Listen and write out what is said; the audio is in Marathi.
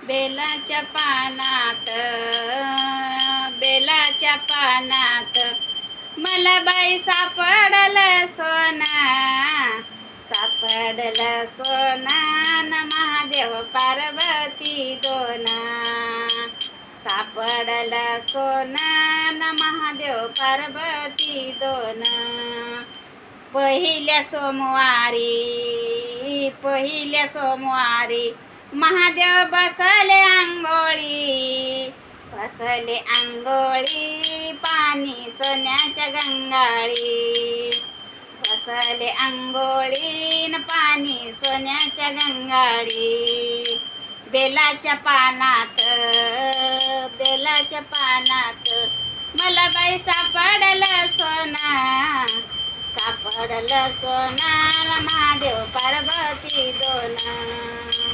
बेलाच्या पानात बेलाच्या पानात मला बाई सापडलं सोना, सापडलं सोना न महादेव पार्वती दोना, सापडलं सोना न महादेव पार्वती दोना. पहिल्या सोमवारी महादेव बसले अंघोळी, बसले अंघोळी पाणी सोन्याच्या गंगाळी, बसले अंघोळी न पाणी सोन्याच्या गंगाळी. बेलाच्या पानात मला बाई सापडलं सोना, सापडलं सोना महादेव पार्वती दोना.